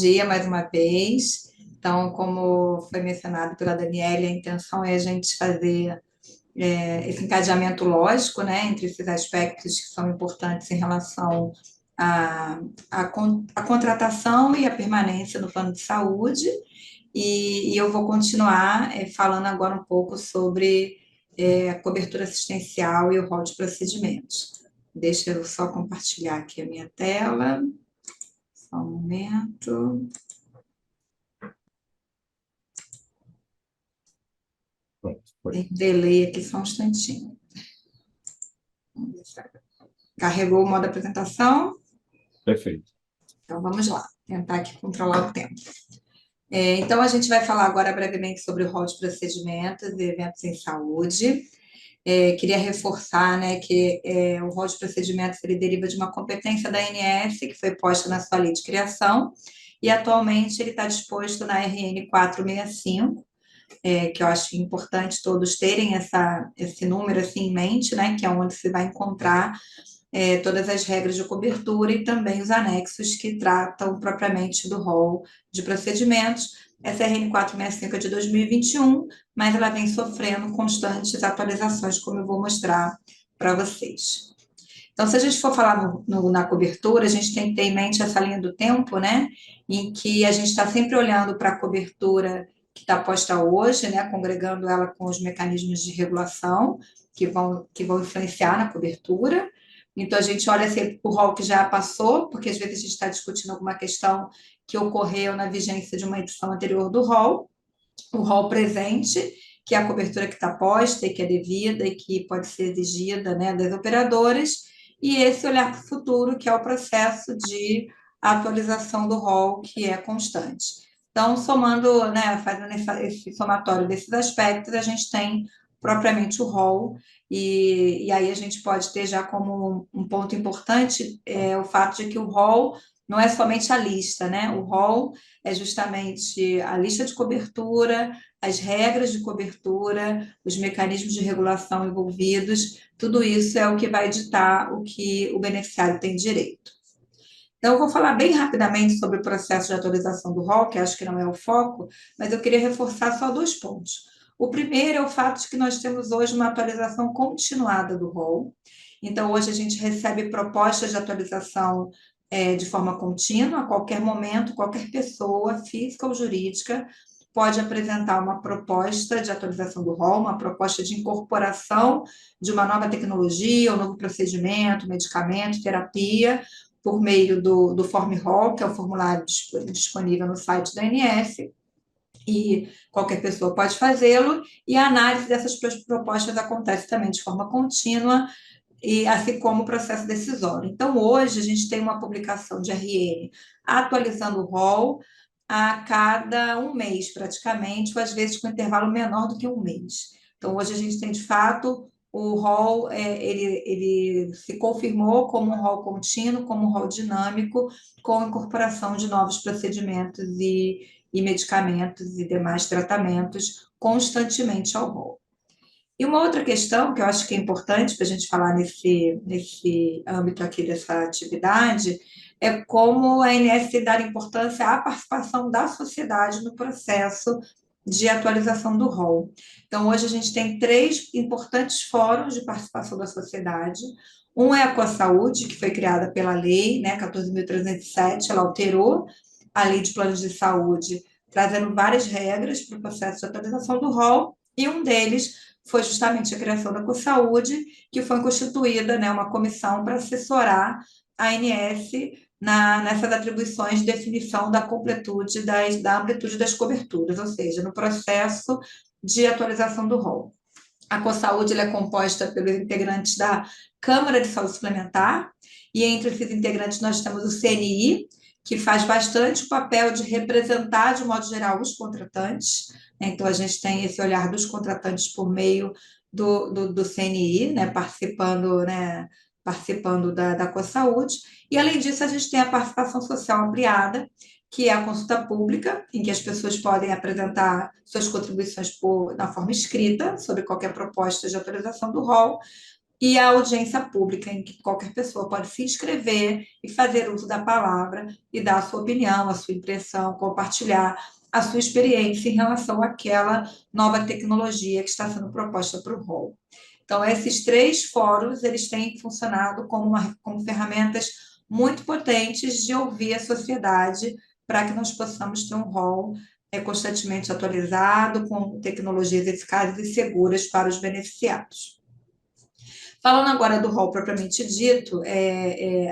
dia mais uma vez. Então, como foi mencionado pela Daniela, a intenção é a gente fazer esse encadeamento lógico, né, entre esses aspectos que são importantes em relação à contratação e à permanência no plano de saúde. E eu vou continuar falando agora um pouco sobre a cobertura assistencial e o rol de procedimentos. Deixa eu só compartilhar aqui a minha tela. Só um momento. Pronto, foi. Tem delay aqui, só um instantinho. Carregou o modo apresentação? Perfeito. Então, vamos lá, tentar aqui controlar o tempo. Então, a gente vai falar agora brevemente sobre o rol de procedimentos e eventos em saúde. Queria reforçar, né, que o rol de procedimentos ele deriva de uma competência da ANS, que foi posta na sua lei de criação, e atualmente ele está disposto na RN 465, que eu acho importante todos terem esse número assim em mente, né, que é onde se vai encontrar todas as regras de cobertura e também os anexos que tratam propriamente do rol de procedimentos. Essa RN 465 é de 2021, mas ela vem sofrendo constantes atualizações, como eu vou mostrar para vocês. Então, se a gente for falar na cobertura, a gente tem que ter em mente essa linha do tempo, né, em que a gente está sempre olhando para a cobertura que está posta hoje, né, congregando ela com os mecanismos de regulação que vão influenciar na cobertura. Então, a gente olha sempre o rol que já passou, porque às vezes a gente está discutindo alguma questão que ocorreu na vigência de uma edição anterior do rol, o rol presente, que é a cobertura que está posta e que é devida e que pode ser exigida, né, das operadoras, e esse olhar para o futuro, que é o processo de atualização do rol, que é constante. Então, somando, né, fazendo esse somatório desses aspectos, a gente tem propriamente o rol, e aí a gente pode ter já como um ponto importante o fato de que o rol não é somente a lista, né? O rol é justamente a lista de cobertura, as regras de cobertura, os mecanismos de regulação envolvidos, tudo isso é o que vai ditar o que o beneficiário tem direito. Então, eu vou falar bem rapidamente sobre o processo de atualização do rol, que acho que não é o foco, mas eu queria reforçar só dois pontos. O primeiro é o fato de que nós temos hoje uma atualização continuada do rol. Então, hoje a gente recebe propostas de atualização de forma contínua, a qualquer momento, qualquer pessoa, física ou jurídica, pode apresentar uma proposta de atualização do rol, uma proposta de incorporação de uma nova tecnologia, um novo procedimento, medicamento, terapia, por meio do FormRol, que é o formulário disponível no site da ANS, e qualquer pessoa pode fazê-lo, e a análise dessas propostas acontece também de forma contínua, e assim como o processo decisório. Então, hoje, a gente tem uma publicação de RN atualizando o rol a cada um mês, praticamente, ou às vezes com intervalo menor do que um mês. Então, hoje a gente tem, de fato, o rol, ele se confirmou como um rol contínuo, como um rol dinâmico, com incorporação de novos procedimentos e medicamentos e demais tratamentos constantemente ao rol. E uma outra questão que eu acho que é importante para a gente falar nesse âmbito aqui dessa atividade é como a ANS dar importância à participação da sociedade no processo de atualização do rol. Então, hoje a gente tem três importantes fóruns de participação da sociedade. Um é a CoSaúde, que foi criada pela lei, né, 14.307, ela alterou a lei de planos de saúde, trazendo várias regras para o processo de atualização do rol, e um deles foi justamente a criação da CoSaúde, que foi constituída, né, uma comissão para assessorar a ANS nessas atribuições de definição da completude, da amplitude das coberturas, ou seja, no processo de atualização do rol. A CoSaúde é composta pelos integrantes da Câmara de Saúde Suplementar, e entre esses integrantes nós temos o CNI, que faz bastante o papel de representar, de modo geral, os contratantes. Então, a gente tem esse olhar dos contratantes por meio do CNI, né, participando da CoSaúde. E, além disso, a gente tem a participação social ampliada, que é a consulta pública, em que as pessoas podem apresentar suas contribuições na forma escrita, sobre qualquer proposta de atualização do rol, e a audiência pública, em que qualquer pessoa pode se inscrever e fazer uso da palavra e dar a sua opinião, a sua impressão, compartilhar a sua experiência em relação àquela nova tecnologia que está sendo proposta para o rol. Então, esses 3 fóruns, eles têm funcionado como ferramentas muito potentes de ouvir a sociedade para que nós possamos ter um rol constantemente atualizado, com tecnologias eficazes e seguras para os beneficiados. Falando agora do rol propriamente dito,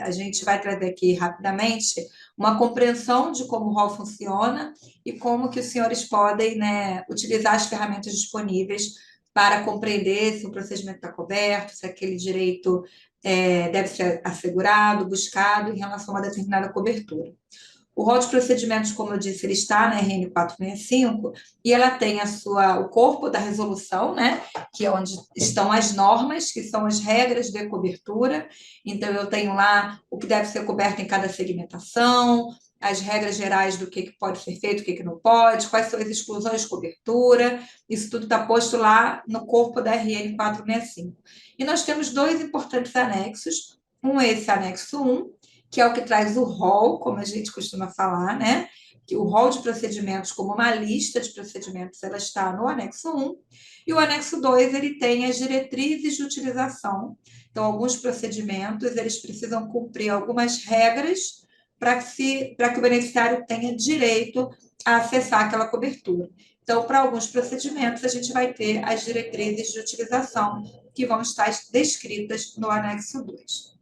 a gente vai trazer aqui rapidamente uma compreensão de como o rol funciona e como que os senhores podem, né, utilizar as ferramentas disponíveis para compreender se o procedimento está coberto, se aquele direito deve ser assegurado, buscado em relação a uma determinada cobertura. O rol de procedimentos, como eu disse, ele está na RN 465 e ela tem o corpo da resolução, né, que é onde estão as normas, que são as regras de cobertura. Então, eu tenho lá o que deve ser coberto em cada segmentação, as regras gerais do que pode ser feito, o que não pode, quais são as exclusões de cobertura. Isso tudo está posto lá no corpo da RN 465. E nós temos 2 importantes anexos. Esse anexo 1, que é o que traz o rol, como a gente costuma falar, né? Que o rol de procedimentos, como uma lista de procedimentos, ela está no anexo 1, e o anexo 2, ele tem as diretrizes de utilização. Então, alguns procedimentos, eles precisam cumprir algumas regras para que o beneficiário tenha direito a acessar aquela cobertura. Então, para alguns procedimentos, a gente vai ter as diretrizes de utilização que vão estar descritas no anexo 2.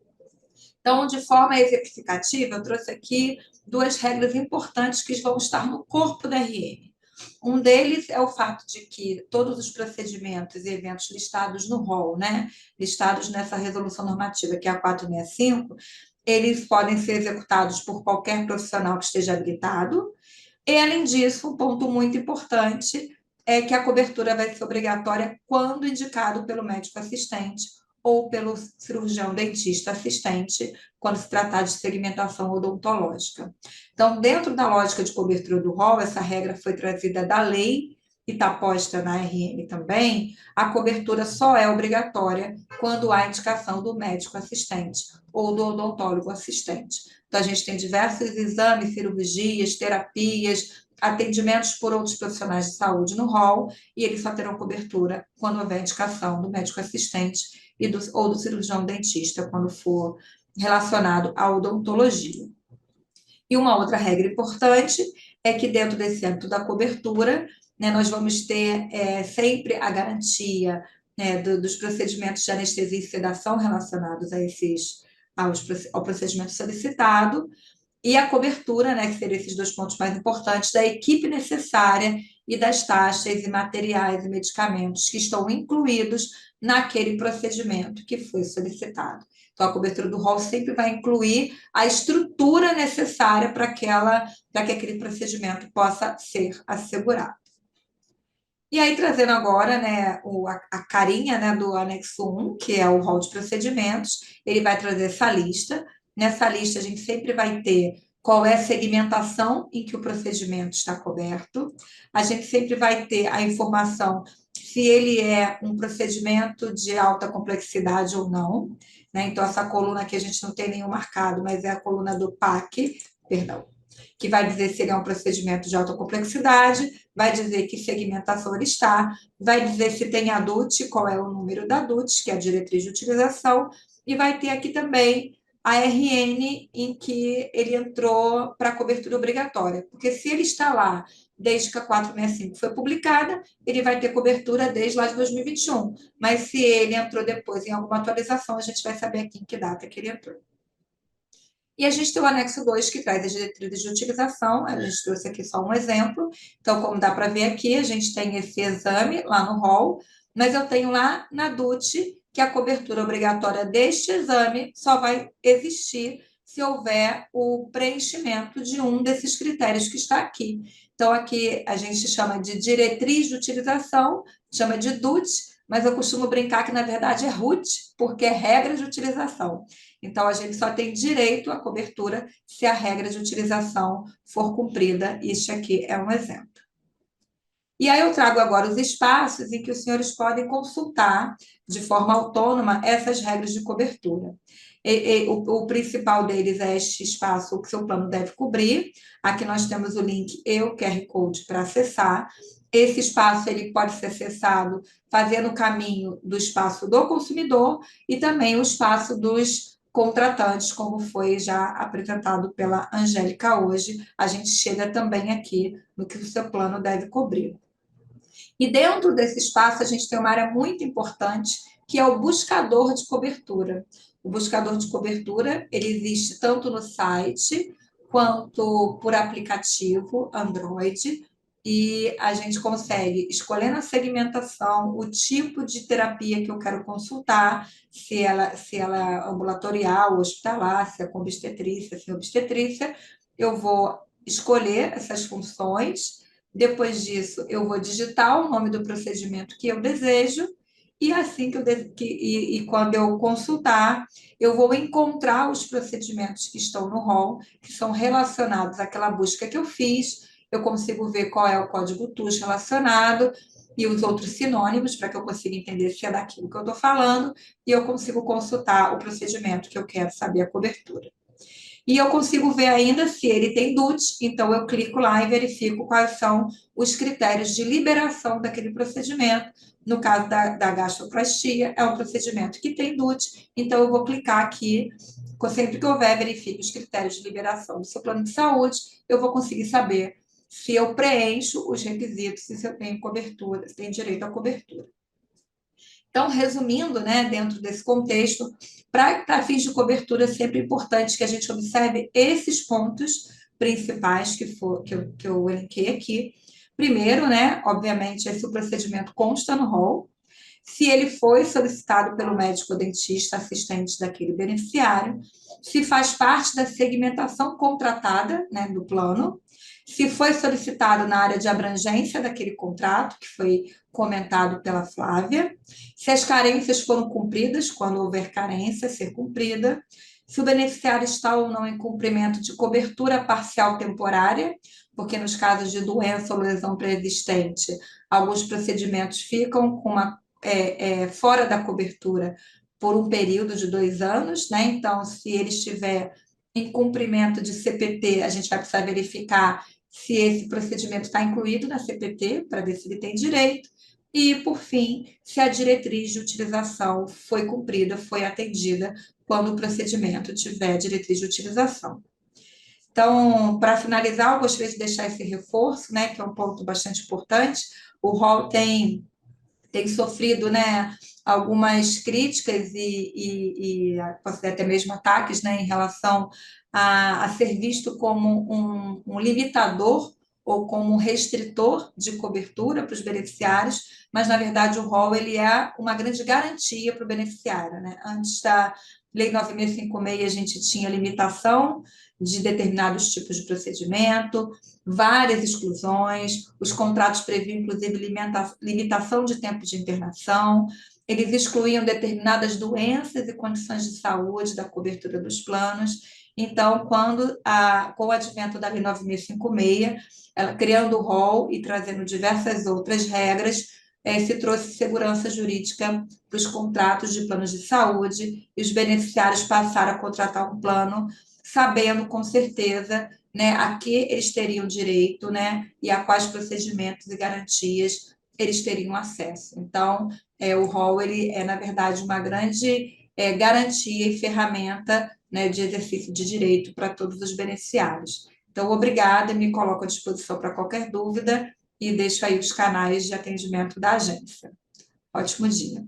Então, de forma exemplificativa, eu trouxe aqui 2 regras importantes que vão estar no corpo da RN. Um deles é o fato de que todos os procedimentos e eventos listados no rol, né, listados nessa resolução normativa, que é a 465, eles podem ser executados por qualquer profissional que esteja habilitado. E, além disso, um ponto muito importante é que a cobertura vai ser obrigatória quando indicado pelo médico assistente ou pelo cirurgião dentista assistente, quando se tratar de segmentação odontológica. Então, dentro da lógica de cobertura do rol, essa regra foi trazida da lei e está posta na RN também. A cobertura só é obrigatória quando há indicação do médico assistente ou do odontólogo assistente. Então, a gente tem diversos exames, cirurgias, terapias, atendimentos por outros profissionais de saúde no rol, e eles só terão cobertura quando houver indicação do médico assistente ou do cirurgião dentista, quando for relacionado à odontologia. E uma outra regra importante é que dentro desse âmbito da cobertura, né, nós vamos ter sempre a garantia, né, dos procedimentos de anestesia e sedação relacionados ao procedimento solicitado, e a cobertura, né, que seriam esses 2 pontos mais importantes, da equipe necessária e das taxas e materiais e medicamentos que estão incluídos naquele procedimento que foi solicitado. Então, a cobertura do rol sempre vai incluir a estrutura necessária para que aquele procedimento possa ser assegurado. E aí, trazendo agora, né, a carinha, né, do anexo 1, que é o rol de procedimentos, ele vai trazer essa lista. Nessa lista, a gente sempre vai ter qual é a segmentação em que o procedimento está coberto. A gente sempre vai ter a informação se ele é um procedimento de alta complexidade ou não, né? Então, essa coluna aqui a gente não tem nenhum marcado, mas é a coluna do PAC, perdão, que vai dizer se ele é um procedimento de alta complexidade, vai dizer que segmentação ele está, vai dizer se tem ADUT, qual é o número da ADUT, que é a diretriz de utilização, e vai ter aqui também a RN em que ele entrou para cobertura obrigatória, porque se ele está lá desde que a 465 foi publicada, ele vai ter cobertura desde lá de 2021, mas se ele entrou depois em alguma atualização, a gente vai saber aqui em que data que ele entrou. E a gente tem o anexo 2, que traz as diretrizes de utilização, a gente trouxe aqui só um exemplo. Então, como dá para ver aqui, a gente tem esse exame lá no rol, mas eu tenho lá na DUT que a cobertura obrigatória deste exame só vai existir se houver o preenchimento de um desses critérios que está aqui. Então, aqui a gente chama de diretriz de utilização, chama de DUT, mas eu costumo brincar que, na verdade, é RUT, porque é regra de utilização. Então, a gente só tem direito à cobertura se a regra de utilização for cumprida. Este aqui é um exemplo. E aí eu trago agora os espaços em que os senhores podem consultar de forma autônoma essas regras de cobertura. O principal deles é este espaço, o que seu plano deve cobrir. Aqui nós temos o link e o QR Code para acessar. Esse espaço ele pode ser acessado fazendo o caminho do espaço do consumidor e também o espaço dos contratantes, como foi já apresentado pela Angélica hoje. A gente chega também aqui no que o seu plano deve cobrir. E dentro desse espaço, a gente tem uma área muito importante, que é o buscador de cobertura. O buscador de cobertura, ele existe tanto no site, quanto por aplicativo Android, e a gente consegue escolher na segmentação o tipo de terapia que eu quero consultar, se ela é ambulatorial, hospitalar, se é com obstetrícia, sem obstetrícia, eu vou escolher essas funções. Depois disso, eu vou digitar o nome do procedimento que eu desejo, e assim quando eu consultar, eu vou encontrar os procedimentos que estão no rol, que são relacionados àquela busca que eu fiz. Eu consigo ver qual é o código TUS relacionado e os outros sinônimos, para que eu consiga entender se é daquilo que eu estou falando, e eu consigo consultar o procedimento que eu quero saber a cobertura. E eu consigo ver ainda se ele tem DUT, então eu clico lá e verifico quais são os critérios de liberação daquele procedimento. No caso da gastroplastia, é um procedimento que tem DUT, então eu vou clicar aqui, sempre que houver, verifique os critérios de liberação do seu plano de saúde, eu vou conseguir saber se eu preencho os requisitos e se eu tenho cobertura, se tenho direito à cobertura. Então, resumindo, né, dentro desse contexto, para fins de cobertura, é sempre importante que a gente observe esses pontos principais que eu elenquei aqui. Primeiro, né, obviamente, se o procedimento consta no rol, se ele foi solicitado pelo médico ou dentista assistente daquele beneficiário, se faz parte da segmentação contratada, né, do plano, se foi solicitado na área de abrangência daquele contrato, que foi comentado pela Flávia, se as carências foram cumpridas, quando houver carência, ser cumprida, se o beneficiário está ou não em cumprimento de cobertura parcial temporária, porque nos casos de doença ou lesão pré-existente, alguns procedimentos ficam com fora da cobertura por um período de 2 anos, né? Então, se ele estiver em cumprimento de CPT, a gente vai precisar verificar se esse procedimento está incluído na CPT, para ver se ele tem direito. E, por fim, se a diretriz de utilização foi cumprida, foi atendida, quando o procedimento tiver diretriz de utilização. Então, para finalizar, eu gostaria de deixar esse reforço, né, que é um ponto bastante importante. O rol tem sofrido, né, algumas críticas e posso dizer até mesmo ataques, né, em relação a ser visto como um limitador ou como um restritor de cobertura para os beneficiários, mas, na verdade, o rol ele é uma grande garantia para o beneficiário, né? Antes da Lei 9.656, a gente tinha limitação de determinados tipos de procedimento, várias exclusões, os contratos previam, inclusive, limitação de tempo de internação, eles excluíam determinadas doenças e condições de saúde da cobertura dos planos. Então, com o advento da Lei 9.656, ela criando o rol e trazendo diversas outras regras, se trouxe segurança jurídica para os contratos de planos de saúde, e os beneficiários passaram a contratar um plano sabendo com certeza, né, a que eles teriam direito, né, e a quais procedimentos e garantias eles teriam acesso. Então, o rol ele é, na verdade, uma grande garantia e ferramenta, né, de exercício de direito para todos os beneficiários. Então, obrigada, me coloco à disposição para qualquer dúvida e deixo aí os canais de atendimento da agência. Ótimo dia.